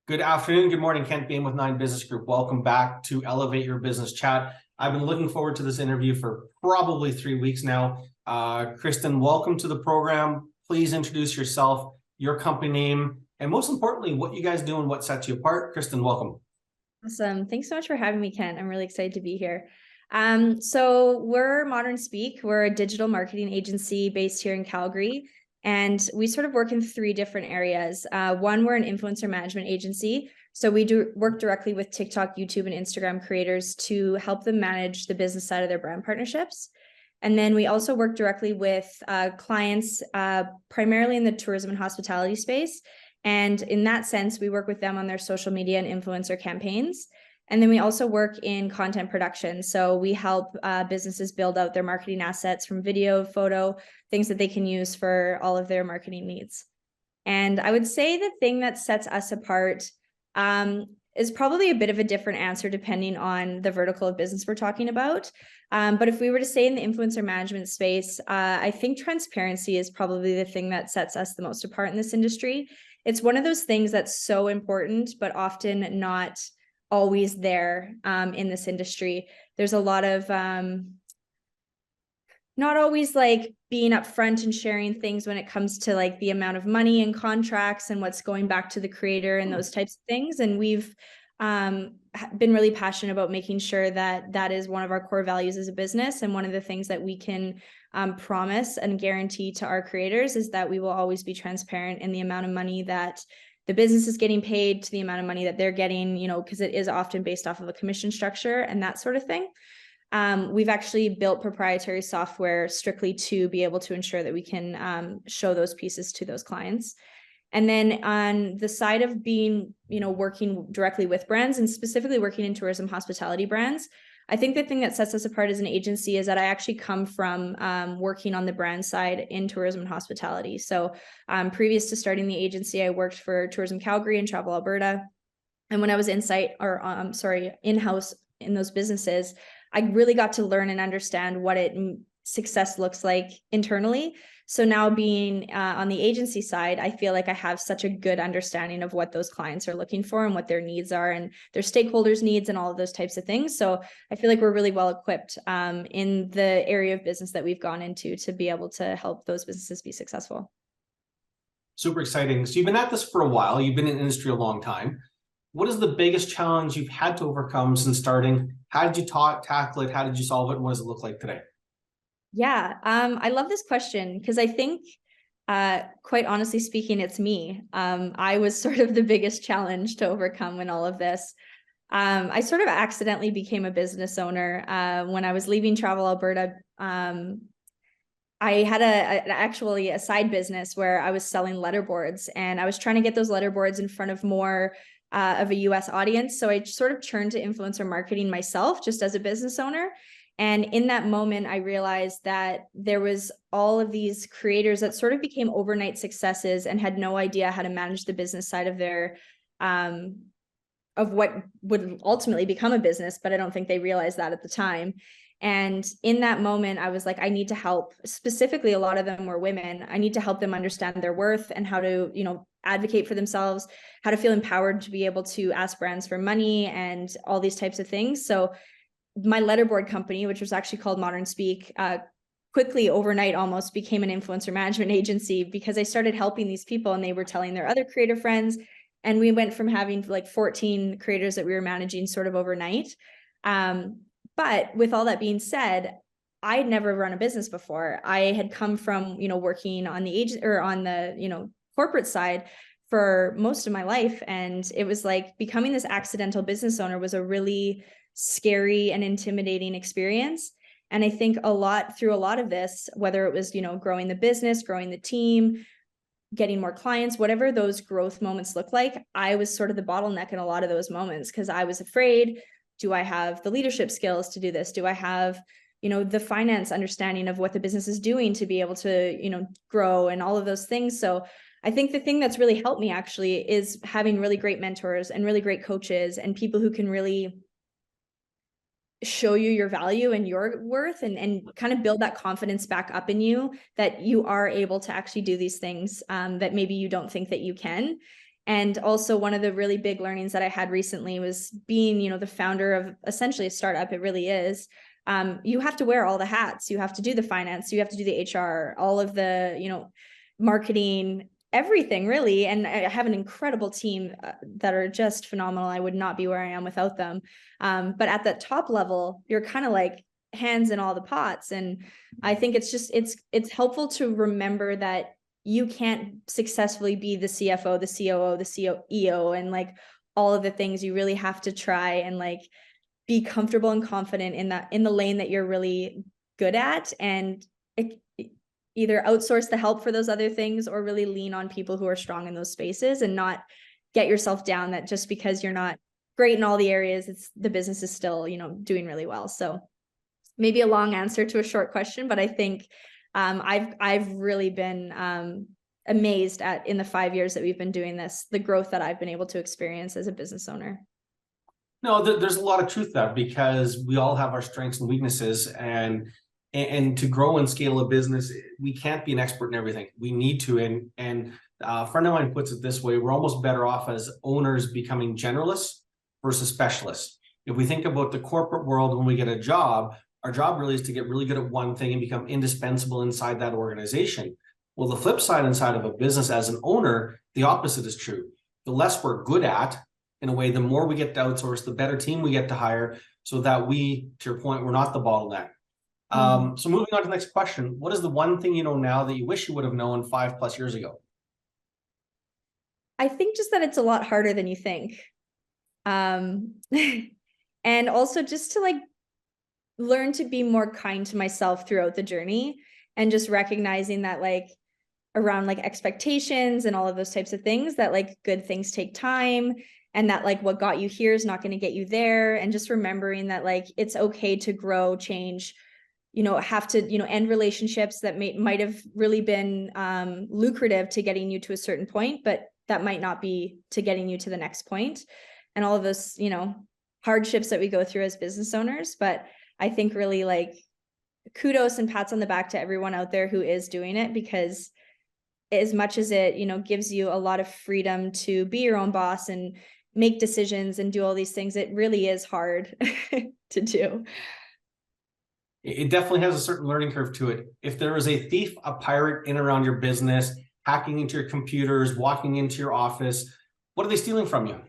Good afternoon, good morning. Kent Bain with Nine Business Group. Welcome back to Elevate Your Business Chat. I've been looking forward to this interview for probably 3 weeks now. Kristen, welcome to the program. Please introduce yourself, your company name, and most importantly, what you guys do and what sets you apart. Kristen, welcome. Awesome. Thanks so much for having me, Kent. I'm really excited to be here. So we're Modern Speak. We're a digital marketing agency based here in Calgary, and we sort of work in 3 different areas. One, we're an influencer management agency. So we do work directly with TikTok, YouTube, and Instagram creators to help them manage the business side of their brand partnerships. And then we also work directly with clients, primarily in the tourism and hospitality space. And in that sense, we work with them on their social media and influencer campaigns. And then we also work in content production. So we help businesses build out their marketing assets from video, photo, things that they can use for all of their marketing needs. And I would say the thing that sets us apart is probably a bit of a different answer depending on the vertical of business we're talking about. But if we were to say in the influencer management space, I think transparency is probably the thing that sets us the most apart in this industry. It's one of those things that's so important, but often not always there in this industry. There's a lot of not always like being upfront and sharing things when it comes to like the amount of money and contracts and what's going back to the creator and those types of things. And we've been really passionate about making sure that that is one of our core values as a business. And one of the things that we can promise and guarantee to our creators is that we will always be transparent in the amount of money that the business is getting paid, to the amount of money that they're getting, because it is often based off of a commission structure and that sort of thing. We've actually built proprietary software strictly to be able to ensure that we can show those pieces to those clients. And then on the side of being, working directly with brands and specifically working in tourism hospitality brands, I think the thing that sets us apart as an agency is that I actually come from working on the brand side in tourism and hospitality. So previous to starting the agency, I worked for Tourism Calgary and Travel Alberta. And when I was in-house in those businesses, I really got to learn and understand what success looks like internally. So now being on the agency side, I feel like I have such a good understanding of what those clients are looking for and what their needs are and their stakeholders' needs and all of those types of things. So I feel like we're really well equipped in the area of business that we've gone into to be able to help those businesses be successful. Super exciting. So you've been at this for a while. You've been in the industry a long time. What is the biggest challenge you've had to overcome since starting? How did you tackle it? How did you solve it? What does it look like today? Yeah, I love this question because I think, quite honestly speaking, it's me. I was sort of the biggest challenge to overcome in all of this. I sort of accidentally became a business owner when I was leaving Travel Alberta. I had actually a side business where I was selling letterboards, and I was trying to get those letterboards in front of more of a US audience. So I sort of turned to influencer marketing myself just as a business owner. And in that moment, I realized that there was all of these creators that sort of became overnight successes and had no idea how to manage the business side of their of what would ultimately become a business, but I don't think they realized that at the time. And in that moment, I was like, I need to help. Specifically, a lot of them were women. I need to help them understand their worth and how to, advocate for themselves, how to feel empowered to be able to ask brands for money and all these types of things. So my letterboard company, which was actually called Modern Speak, quickly overnight almost became an influencer management agency because I started helping these people and they were telling their other creator friends. And we went from having like 14 creators that we were managing sort of overnight. But with all that being said, I had never run a business before. I had come from, working on the agent or on the, corporate side for most of my life. And it was like becoming this accidental business owner was a really scary and intimidating experience. And I think through a lot of this, whether it was, growing the business, growing the team, getting more clients, whatever those growth moments look like, I was sort of the bottleneck in a lot of those moments because I was afraid, do I have the leadership skills to do this? Do I have, the finance understanding of what the business is doing to be able to, grow and all of those things. So I think the thing that's really helped me actually is having really great mentors and really great coaches and people who can really show you your value and your worth and kind of build that confidence back up in you that you are able to actually do these things that maybe you don't think that you can. And also one of the really big learnings that I had recently was being, the founder of essentially a startup. It really is. You have to wear all the hats. You have to do the finance, you have to do the HR, all of the, marketing, everything really. And I have an incredible team that are just phenomenal. I would not be where I am without them. But at the top level, you're kind of like hands in all the pots. And I think it's helpful to remember that you can't successfully be the CFO, the COO, the CEO, and like all of the things. You really have to try and like be comfortable and confident in the lane that you're really good at, and either outsource the help for those other things or really lean on people who are strong in those spaces, and not get yourself down that just because you're not great in all the areas, the business is still, doing really well. So maybe a long answer to a short question, but I think I've really been amazed at, in the 5 years that we've been doing this, the growth that I've been able to experience as a business owner. No, there's a lot of truth there, because we all have our strengths and weaknesses, and to grow and scale a business, we can't be an expert in everything. We need to, and a friend of mine puts it this way: we're almost better off as owners becoming generalists versus specialists. If we think about the corporate world, when we get a job, our job really is to get really good at one thing and become indispensable inside that organization. Well, the flip side inside of a business as an owner, the opposite is true. The less we're good at, in a way, the more we get to outsource, the better team we get to hire, so that we, to your point, we're not the bottleneck. So moving on to the next question: what is the one thing you know now that you wish you would have known 5+ years ago? I think just that it's a lot harder than you think. And also just to like learn to be more kind to myself throughout the journey, and just recognizing that like around like expectations and all of those types of things, that like good things take time, and that like what got you here is not going to get you there. And just remembering that like it's okay to grow, change, have to, end relationships that might have really been lucrative to getting you to a certain point, but that might not be to getting you to the next point. And all of those, hardships that we go through as business owners. But I think really like kudos and pats on the back to everyone out there who is doing it, because as much as it, gives you a lot of freedom to be your own boss and make decisions and do all these things, it really is hard to do. It definitely has a certain learning curve to it. If there is a thief, a pirate in around your business, hacking into your computers, walking into your office, what are they stealing from you?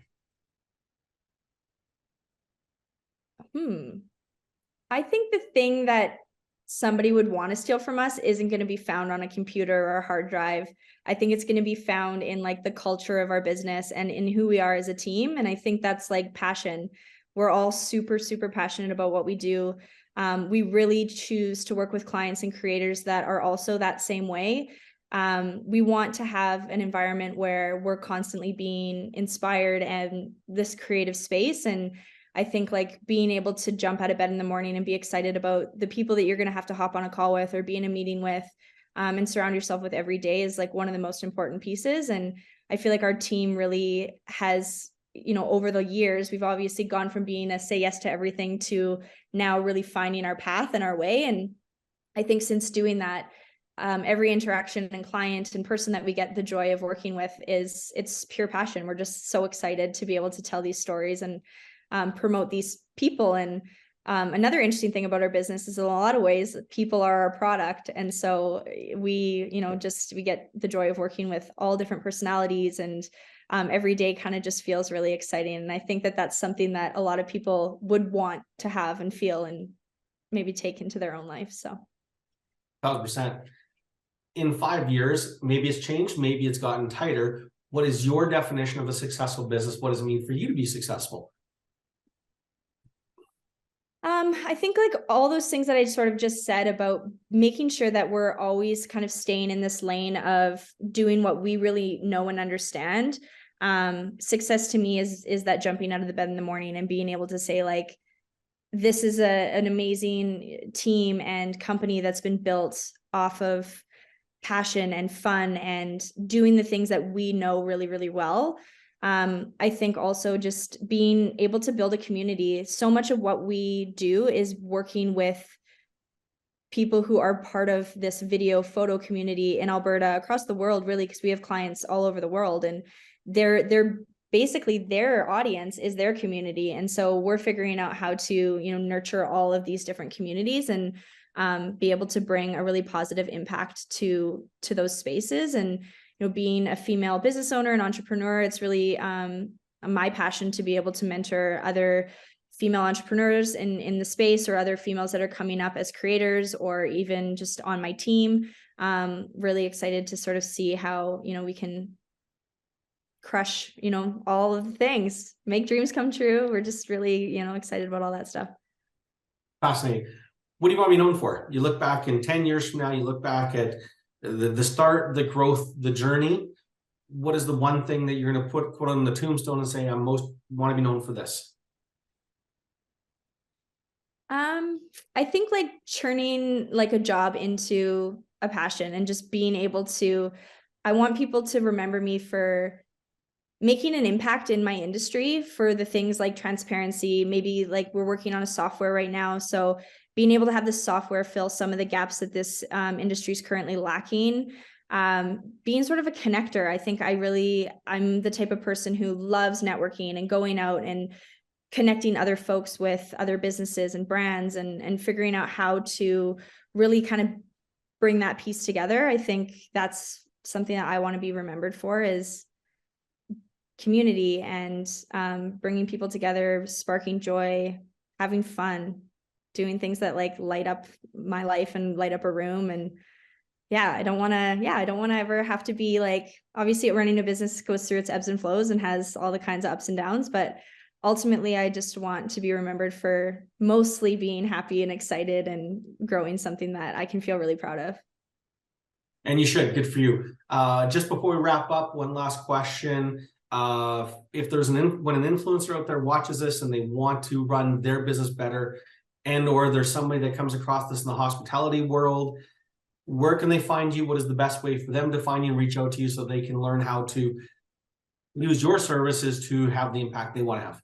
I think the thing that somebody would want to steal from us isn't going to be found on a computer or a hard drive. I think it's going to be found in like the culture of our business and in who we are as a team. And I think that's like passion. We're all super, super passionate about what we do. We really choose to work with clients and creators that are also that same way. We want to have an environment where we're constantly being inspired and this creative space. And I think like being able to jump out of bed in the morning and be excited about the people that you're going to have to hop on a call with or be in a meeting with, and surround yourself with every day is like one of the most important pieces. And I feel like our team really has, over the years, we've obviously gone from being a say yes to everything to now really finding our path and our way. And I think since doing that, every interaction and client and person that we get the joy of working with it's pure passion. We're just so excited to be able to tell these stories and promote these people. And another interesting thing about our business is in a lot of ways, people are our product. And so we, we get the joy of working with all different personalities, and every day kind of just feels really exciting. And I think that that's something that a lot of people would want to have and feel and maybe take into their own life. So 1,000%. In 5 years, maybe it's changed, maybe it's gotten tighter. What is your definition of a successful business? What does it mean for you to be successful? I think like all those things that I sort of just said about making sure that we're always kind of staying in this lane of doing what we really know and understand. Success to me is that jumping out of the bed in the morning and being able to say like, this is an amazing team and company that's been built off of passion and fun and doing the things that we know really, really well. I think also just being able to build a community. So much of what we do is working with people who are part of this video photo community in Alberta, across the world, really, because we have clients all over the world, and they're basically, their audience is their community. And so we're figuring out how to, you know, nurture all of these different communities and be able to bring a really positive impact to those spaces. And, you know, being a female business owner and entrepreneur, it's really my passion to be able to mentor other female entrepreneurs in the space, or other females that are coming up as creators, or even just on my team. Really excited to sort of see how, you know, we can crush, you know, all of the things, make dreams come true. We're just really, you know, excited about all that stuff. Fascinating. What do you want to be known for? You look back in 10 years from now, you look back at the start, the growth, the journey. What is the one thing that you're going to put on the tombstone and say, I most want to be known for this? I think like turning like a job into a passion, and just being able to, I want people to remember me for making an impact in my industry, for the things like transparency. Maybe like we're working on a software right now, so being able to have this software fill some of the gaps that this industry is currently lacking. Being sort of a connector. I think I'm the type of person who loves networking and going out and connecting other folks with other businesses and brands, and figuring out how to really kind of bring that piece together. I think that's something that I want to be remembered for, is community and bringing people together, sparking joy, having fun, doing things that like light up my life and light up a room. And I don't want to ever have to be like, obviously running a business goes through its ebbs and flows and has all the kinds of ups and downs, but ultimately, I just want to be remembered for mostly being happy and excited and growing something that I can feel really proud of. And you should. Good for you. Just before we wrap up, one last question. If there's when an influencer out there watches this and they want to run their business better, and or there's somebody that comes across this in the hospitality world, where can they find you? What is the best way for them to find you and reach out to you so they can learn how to use your services to have the impact they want to have?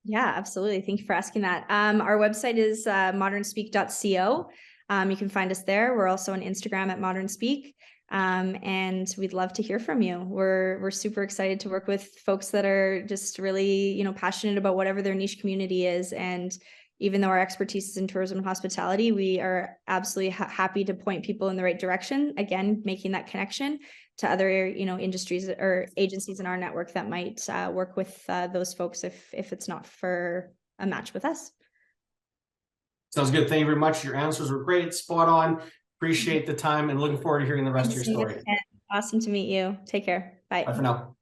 Yeah, absolutely. Thank you for asking that. Our website is modernspeak.co. You can find us there. We're also on Instagram at modernspeak. And we'd love to hear from you. We're super excited to work with folks that are just really, you know, passionate about whatever their niche community is. And even though our expertise is in tourism and hospitality, we are absolutely happy to point people in the right direction. Again, making that connection to other, you know, industries or agencies in our network that might work with those folks if it's not for a match with us. Sounds good. Thank you very much. Your answers were great, spot on. Appreciate the time and looking forward to hearing the rest of your story. Awesome to meet you. Take care. Bye. Bye for now.